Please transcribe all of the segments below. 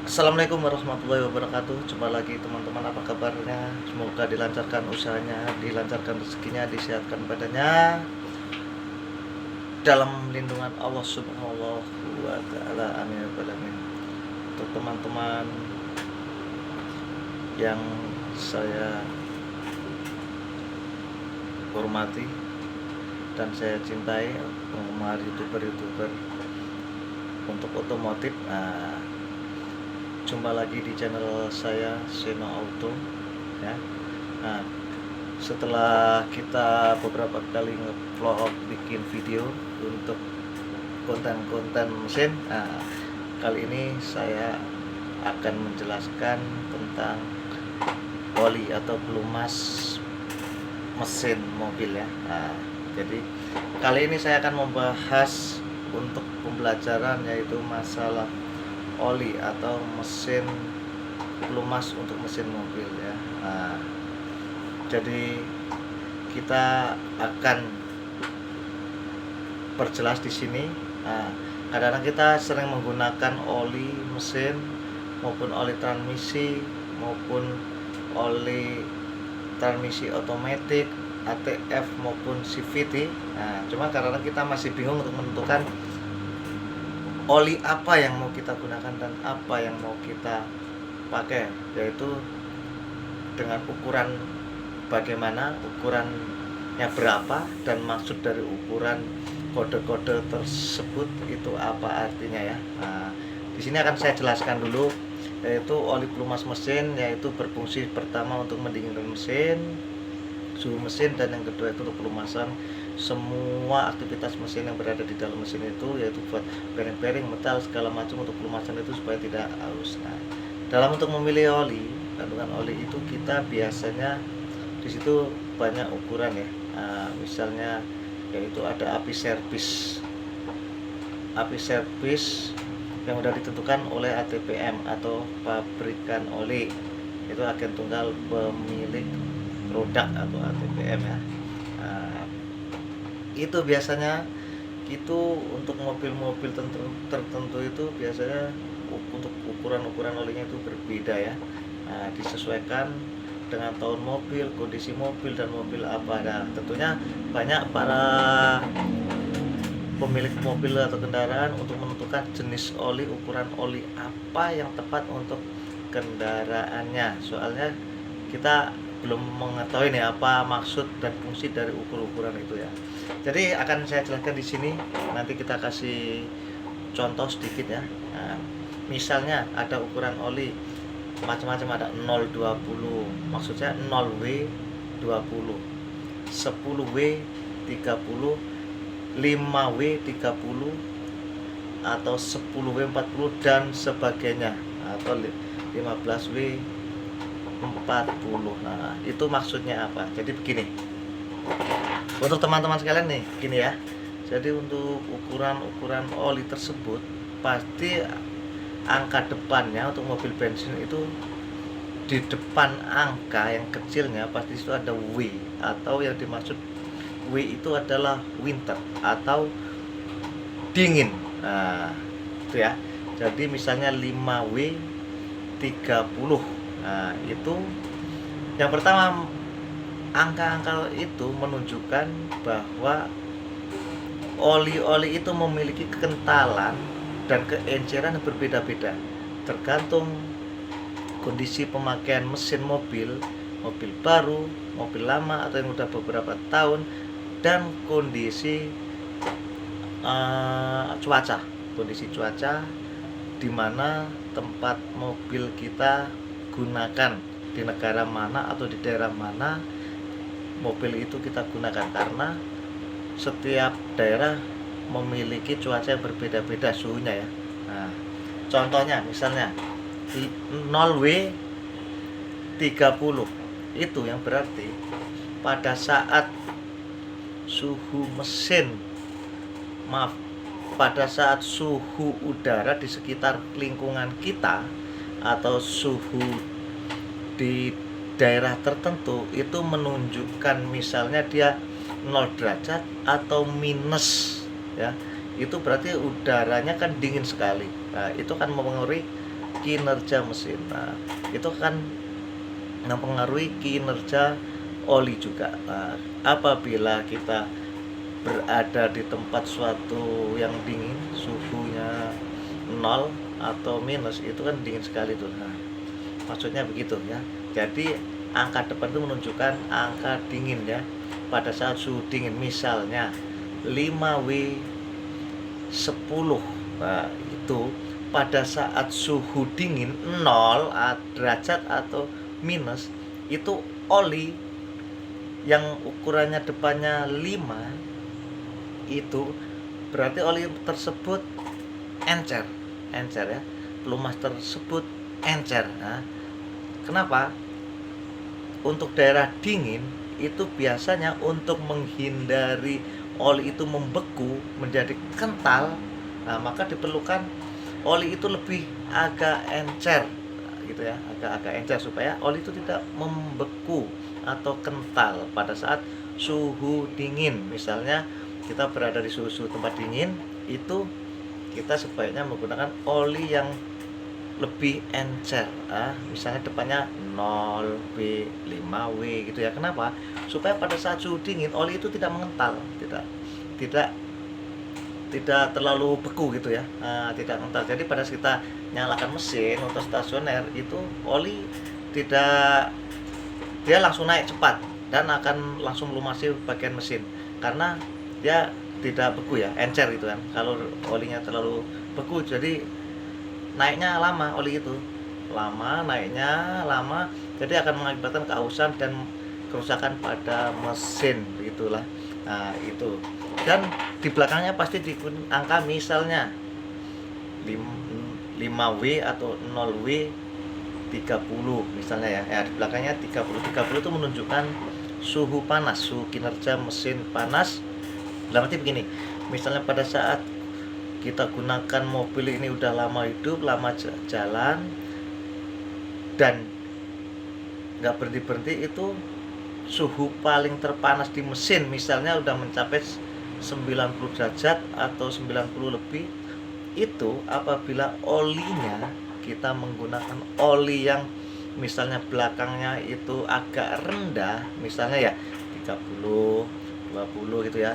Assalamualaikum warahmatullahi wabarakatuh. Jumpa lagi teman-teman, apa kabarnya? Semoga dilancarkan usahanya, dilancarkan rezekinya, disehatkan badannya dalam lindungan Allah Subhanahu wa taala. Amin ya rabbal alamin. Untuk teman-teman yang saya hormati dan saya cintai, penggemar YouTuber untuk otomotif. Jumpa lagi di channel saya Seno Auto ya. Nah, setelah kita beberapa kali nge-vlog bikin video untuk konten-konten mesin, kali ini saya akan menjelaskan tentang oli atau pelumas mesin mobil ya. Jadi kali ini saya akan membahas untuk pembelajaran yaitu masalah oli atau mesin pelumas untuk mesin mobil ya. Jadi kita akan perjelas di sini. Kadang-kadang kita sering menggunakan oli mesin maupun oli transmisi maupun oli transmisi otomatis ATF maupun CVT. Cuma kadang-kadang kita masih bingung untuk menentukan oli apa yang mau kita gunakan dan apa yang mau kita pakai, yaitu dengan ukuran bagaimana, ukurannya berapa, dan maksud dari ukuran kode-kode tersebut itu apa artinya ya. Di sini akan saya jelaskan dulu, yaitu oli pelumas mesin, yaitu berfungsi pertama untuk mendinginkan mesin, suhu mesin, dan yang kedua itu untuk pelumasan semua aktivitas mesin yang berada di dalam mesin itu, yaitu buat bearing-bearing, metal segala macam untuk pelumasan itu supaya tidak haus. Dalam untuk memilih oli, kandungan oli itu kita biasanya di situ banyak ukuran ya. Misalnya yaitu ada api servis yang sudah ditentukan oleh ATPM atau pabrikan oli, itu agen tunggal pemilik produk atau ATPM ya. Itu biasanya itu untuk mobil-mobil tertentu itu biasanya untuk ukuran olinya itu berbeda ya. Disesuaikan dengan tahun mobil, kondisi mobil, dan mobil apa. Tentunya banyak para pemilik mobil atau kendaraan untuk menentukan jenis oli, ukuran oli apa yang tepat untuk kendaraannya. Soalnya kita belum mengetahui nih apa maksud dan fungsi dari ukuran itu ya. Jadi akan saya jelaskan di sini. Nanti kita kasih contoh sedikit ya. Misalnya ada ukuran oli macam-macam, ada 020, maksud saya 0W 20, 10W 30, 5W 30, atau 10W 40 dan sebagainya, atau 15W 40. Itu maksudnya apa? Jadi begini, untuk teman-teman sekalian nih, gini ya. Jadi untuk ukuran oli tersebut pasti angka depannya untuk mobil bensin itu, di depan angka yang kecilnya pasti itu ada W, atau yang dimaksud W itu adalah winter atau dingin. Itu ya. Jadi misalnya 5W 30. Itu yang pertama, angka-angka itu menunjukkan bahwa oli-oli itu memiliki kekentalan dan keenceran yang berbeda-beda tergantung kondisi pemakaian mesin mobil baru, mobil lama, atau yang udah beberapa tahun, dan kondisi cuaca di mana tempat mobil kita gunakan, di negara mana atau di daerah mana mobil itu kita gunakan, karena setiap daerah memiliki cuaca yang berbeda-beda suhunya ya. Contohnya misalnya 0W 30, itu yang berarti pada saat pada saat suhu udara di sekitar lingkungan kita atau suhu di daerah tertentu itu menunjukkan misalnya dia 0 derajat atau minus ya, itu berarti udaranya kan dingin sekali. Itu kan mempengaruhi kinerja mesin. Nah, itu kan mempengaruhi kinerja oli juga. Nah, apabila kita berada di tempat suatu yang dingin, suhunya 0 atau minus, itu kan dingin sekali tuh. Nah, maksudnya begitu ya. Jadi angka depan itu menunjukkan angka dingin ya. Pada saat suhu dingin, misalnya 5W 10. Nah, itu pada saat suhu dingin 0 derajat atau minus, itu oli yang ukurannya depannya 5, itu berarti oli tersebut encer ya, pelumas tersebut encer. Nah, kenapa? Untuk daerah dingin itu biasanya untuk menghindari oli itu membeku menjadi kental, nah maka diperlukan oli itu lebih agak encer gitu ya, agak encer supaya oli itu tidak membeku atau kental pada saat suhu dingin. Misalnya kita berada di suhu tempat dingin, itu kita sebaiknya menggunakan oli yang lebih encer, misalnya depannya 0W 5W gitu ya. Kenapa? Supaya pada saat suhu dingin oli itu tidak mengental, tidak terlalu beku gitu ya, tidak mengental. Jadi pada saat kita nyalakan mesin untuk stasioner, itu oli tidak, dia langsung naik cepat dan akan langsung melumasi bagian mesin karena dia tidak beku ya, encer gitu kan. Kalau olinya terlalu beku, jadi naiknya lama, oli itu naiknya lama, jadi akan mengakibatkan keausan dan kerusakan pada mesin begitulah. Nah, itu. Dan di belakangnya pasti digunakan angka misalnya 5W atau 0W 30 misalnya ya. Ya, di belakangnya 30 itu menunjukkan suhu panas, suhu kinerja mesin panas. Dalam arti begini, misalnya pada saat kita gunakan mobil ini udah lama hidup, lama jalan dan nggak berhenti, itu suhu paling terpanas di mesin misalnya udah mencapai 90 derajat atau 90 lebih. Itu apabila olinya kita menggunakan oli yang misalnya belakangnya itu agak rendah, misalnya ya 30, 20 gitu ya,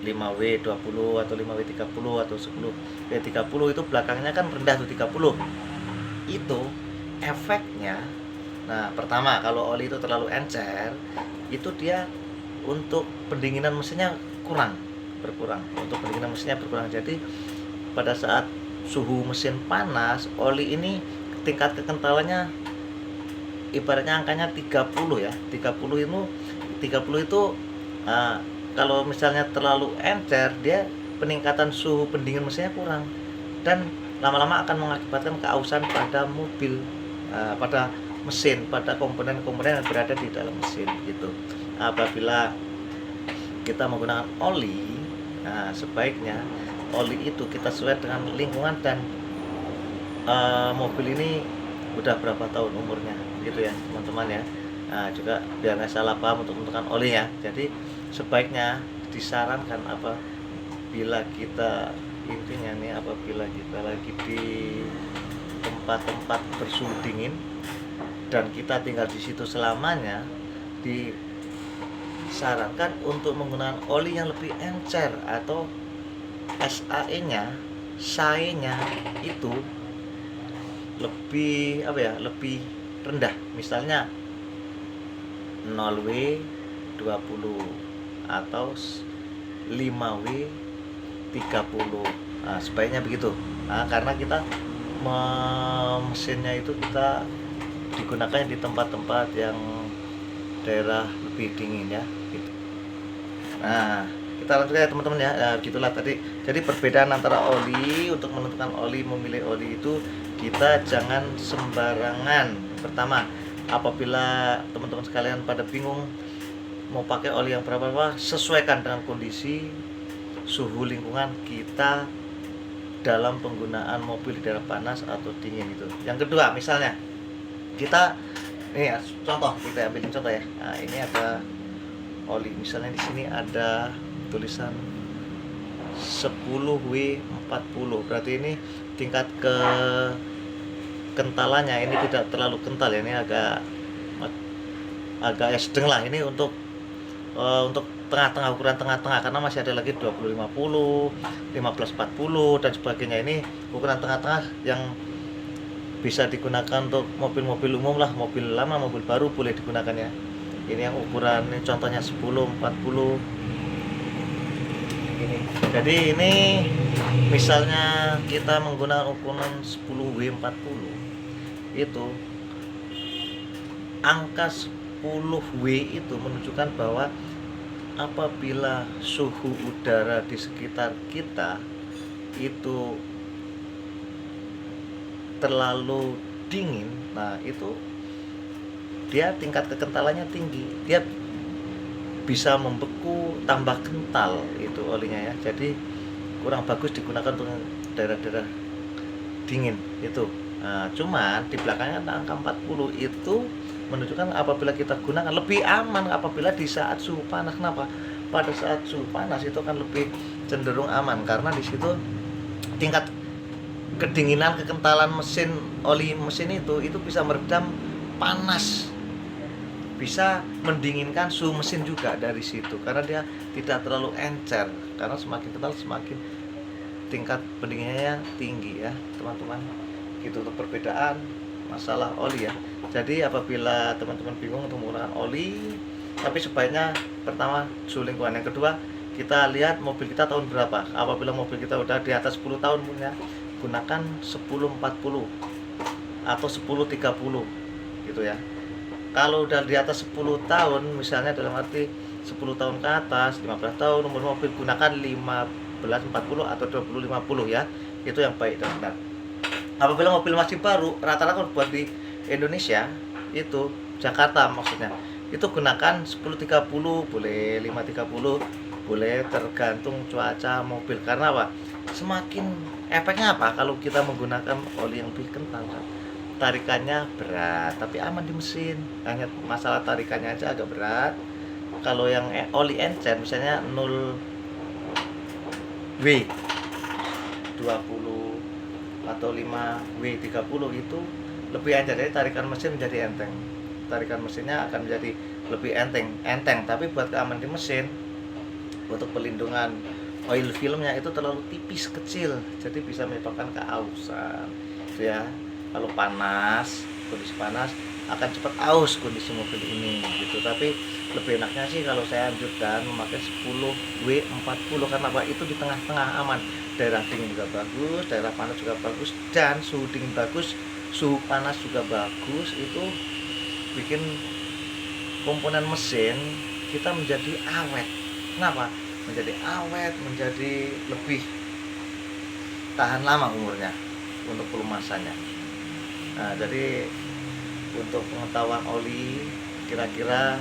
5W 20 atau 5W 30 atau 10W 30, itu belakangnya kan rendah tuh 30. Itu efeknya, nah pertama kalau oli itu terlalu encer, itu dia untuk pendinginan mesinnya berkurang. Untuk pendinginan mesinnya berkurang. Jadi pada saat suhu mesin panas, oli ini tingkat kekentalannya ibaratnya angkanya 30 ya. 30 itu kalau misalnya terlalu encer, dia peningkatan suhu pendingin mesinnya kurang dan lama-lama akan mengakibatkan keausan pada mobil, pada mesin, pada komponen-komponen yang berada di dalam mesin gitu. Apabila kita menggunakan oli, nah sebaiknya oli itu kita sesuai dengan lingkungan dan mobil ini udah berapa tahun umurnya gitu ya teman-teman ya. Nah, juga biar nggak salah paham untuk menentukan oli ya. Jadi sebaiknya disarankan apabila kita lagi di tempat-tempat bersuhu dingin dan kita tinggal di situ selamanya, disarankan untuk menggunakan oli yang lebih encer atau SAE-nya itu lebih lebih rendah, misalnya 0W 20 atau 5W 30. Nah, sebaiknya begitu. Nah, karena kita mesinnya itu kita digunakan di tempat-tempat yang daerah lebih dingin ya gitu. Nah, kita lanjut ya teman-teman ya. Nah, gitulah tadi. Jadi perbedaan antara oli, untuk menentukan oli, memilih oli itu kita jangan sembarangan. Pertama, apabila teman-teman sekalian pada bingung mau pakai oli yang berapa, sesuaikan dengan kondisi suhu lingkungan kita dalam penggunaan mobil di daerah panas atau dingin itu. Yang kedua, misalnya kita ini ya, kita ambilin contoh ya. Nah, ini ada oli, misalnya di sini ada tulisan 10W 40, berarti ini tingkat kentalannya ini tidak terlalu kental ya, ini agak sedang lah ini untuk tengah-tengah, ukuran tengah-tengah, karena masih ada lagi 2050, 1540 dan sebagainya. Ini ukuran tengah-tengah yang bisa digunakan untuk mobil-mobil umum lah, mobil lama, mobil baru boleh digunakan ya. Ini yang ukuran, ini contohnya 1040 ini. Jadi ini misalnya kita menggunakan ukuran 10W40, itu angka 10W itu menunjukkan bahwa apabila suhu udara di sekitar kita itu terlalu dingin, nah itu dia tingkat kekentalannya tinggi, dia bisa membeku, tambah kental itu olinya ya. Jadi kurang bagus digunakan untuk daerah-daerah dingin itu. Nah, cuman di belakangnya angka 40 itu menunjukkan apabila kita gunakan lebih aman apabila di saat suhu panas. Kenapa? Pada saat suhu panas itu akan lebih cenderung aman karena di situ tingkat kedinginan, kekentalan mesin, oli mesin itu bisa meredam panas, bisa mendinginkan suhu mesin juga dari situ karena dia tidak terlalu encer, karena semakin kental semakin tingkat pendinginannya tinggi ya teman-teman. Gitu untuk perbedaan masalah oli ya. Jadi apabila teman-teman bingung untuk menggunakan oli, tapi sebaiknya pertama suhu lingkungan, yang kedua kita lihat mobil kita tahun berapa. Apabila mobil kita udah di atas 10 tahun punya, gunakan 1040 atau 1030 gitu ya. Kalau udah di atas 10 tahun, misalnya dalam arti 10 tahun ke atas, 15 tahun umur mobil, gunakan 1540 atau 2050 ya. Itu yang baik dan benar. Apabila mobil masih baru, rata-rata buat di Indonesia itu, Jakarta maksudnya, itu gunakan 1030, boleh 530, boleh, tergantung cuaca mobil. Karena apa? Semakin efeknya apa kalau kita menggunakan oli yang lebih kental kan? Tarikannya berat tapi aman di mesin, hanya masalah tarikannya aja agak berat. Kalau yang oli encer misalnya 0W20 atau 5W30 itu lebih encer, jadi tarikan mesin menjadi enteng, tarikan mesinnya akan menjadi lebih enteng. Tapi buat keamanan di mesin, untuk pelindungan oil filmnya itu terlalu tipis, kecil, jadi bisa menyebabkan keausan gitu ya. Kalau panas, kondisi panas akan cepat aus kondisi mobil ini gitu. Tapi lebih enaknya sih kalau saya anjurkan memakai 10W40 karena apa? Itu di tengah-tengah aman, daerah dingin juga bagus, daerah panas juga bagus, dan suhu dingin bagus, suhu panas juga bagus. Itu bikin komponen mesin kita menjadi awet. Kenapa? Menjadi awet, menjadi lebih tahan lama umurnya untuk pelumasannya. Nah, jadi untuk pengetahuan oli, kira-kira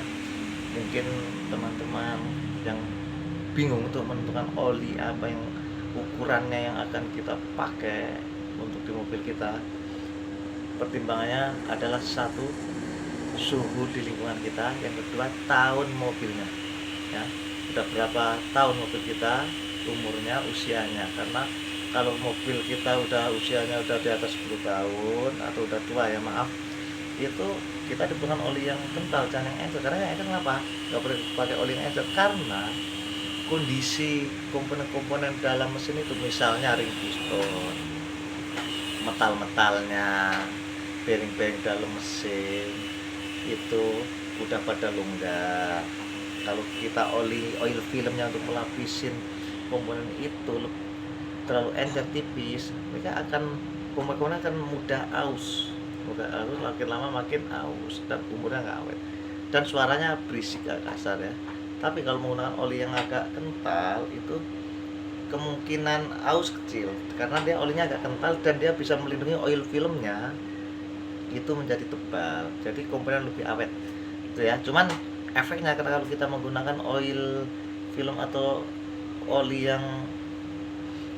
mungkin teman-teman yang bingung untuk menentukan oli apa yang ukurannya yang akan kita pakai untuk di mobil kita, pertimbangannya adalah satu, suhu di lingkungan kita, yang kedua tahun mobilnya ya, udah berapa tahun mobil kita, umurnya, usianya. Karena kalau mobil kita usianya udah di atas 10 tahun atau udah tua ya, maaf, itu kita dibutuhkan oli yang kental, jangan yang encer. Karena yang encer kenapa? Nggak boleh pakai oli yang encer karena kondisi komponen-komponen dalam mesin itu, misalnya ring piston, metal-metalnya, bearing-bearing dalam mesin itu udah pada longgar. Kalau kita oil filmnya untuk melapisin komponen itu terlalu encer, tipis, mereka komponen akan mudah aus, makin lama makin aus dan umurnya nggak awet dan suaranya berisik, agak kasar ya. Tapi kalau menggunakan oli yang agak kental itu kemungkinan aus kecil karena dia olinya agak kental dan dia bisa melindungi oil filmnya itu menjadi tebal, jadi komponen lebih awet itu ya. Cuman efeknya karena kalau kita menggunakan oil film atau oli yang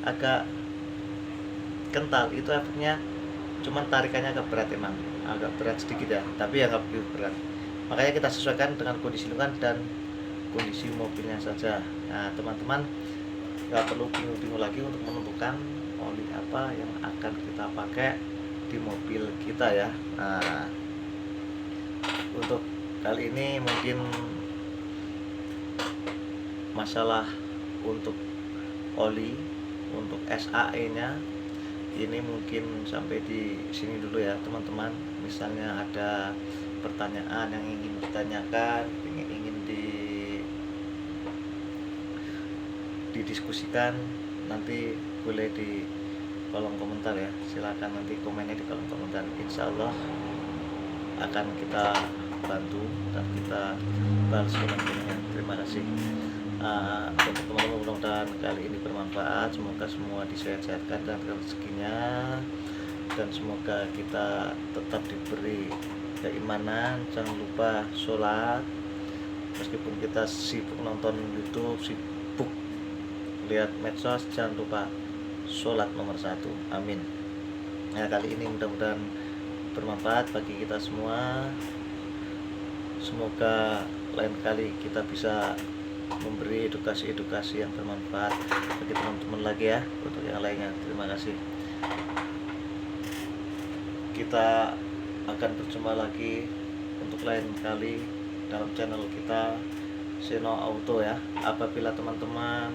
agak kental itu efeknya cuman tarikannya agak berat, emang agak berat sedikit ya, tapi ya nggak begitu berat. Makanya kita sesuaikan dengan kondisi lingkungan dan kondisi mobilnya saja. Nah teman-teman nggak perlu bingung-bingung lagi untuk menentukan oli apa yang akan kita pakai di mobil kita ya. Nah, untuk kali ini mungkin masalah untuk oli, untuk SAE nya ini mungkin sampai di sini dulu ya teman-teman. Misalnya ada pertanyaan yang ingin ditanyakan, ingin didiskusikan, nanti boleh di kolom komentar ya. Silakan nanti komennya di kolom komentar. Insya Allah akan kita bantu dan kita balas komentarnya. Terima kasih. Untuk teman-teman, mudah-mudahan kali ini bermanfaat. Semoga semua disehat-sehatkan dan rezekinya, dan semoga kita tetap diberi keimanan. Jangan lupa sholat, meskipun kita sibuk nonton YouTube, sibuk lihat medsos, jangan lupa sholat nomor 1. Amin. Nah, kali ini mudah-mudahan bermanfaat bagi kita semua. Semoga lain kali kita bisa memberi edukasi-edukasi yang bermanfaat bagi teman-teman lagi ya, untuk yang lainnya. Terima kasih. Kita akan berjumpa lagi untuk lain kali dalam channel kita Seno Auto ya. Apabila teman-teman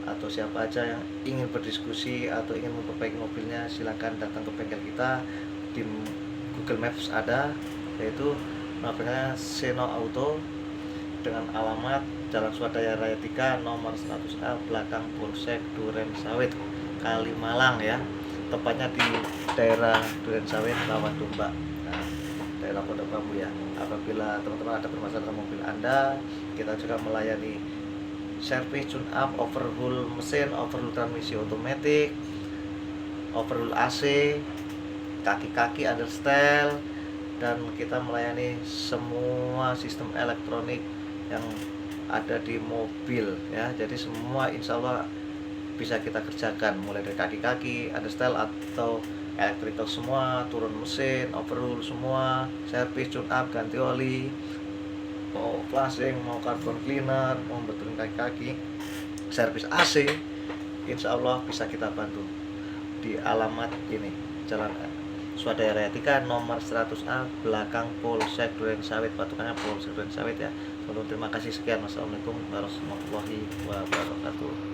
atau siapa aja yang ingin berdiskusi atau ingin memperbaiki mobilnya, silakan datang ke bengkel kita. Di Google Maps ada, yaitu bengkelnya Seno Auto dengan alamat Jalan Swadaya Raya 3 nomor 100A belakang Polsek Duren Sawit, Kalimalang ya. Tepatnya di daerah Duren Sawit, Rawan Domba. Nah, daerah Pondok Bambu ya. Apabila teman-teman ada permasalahan dengan mobil Anda, kita juga melayani servis tune up, overhaul mesin, overhaul transmisi otomatis, overhaul AC, kaki-kaki understyle, dan kita melayani semua sistem elektronik yang ada di mobil ya. Jadi semua insya Allah bisa kita kerjakan, mulai dari kaki-kaki, understyle atau electrical semua, turun mesin, overhaul semua, servis tune up, ganti oli, mau flashing, mau carbon cleaner, mau betulin kaki-kaki, servis AC, insya Allah bisa kita bantu di alamat ini, Jalan Swadaya Raya 3 nomor 100A belakang Polsek Duren Sawit, patukannya Polsek Duren Sawit ya. Terima kasih, sekian. Wassalamualaikum warahmatullahi wabarakatuh.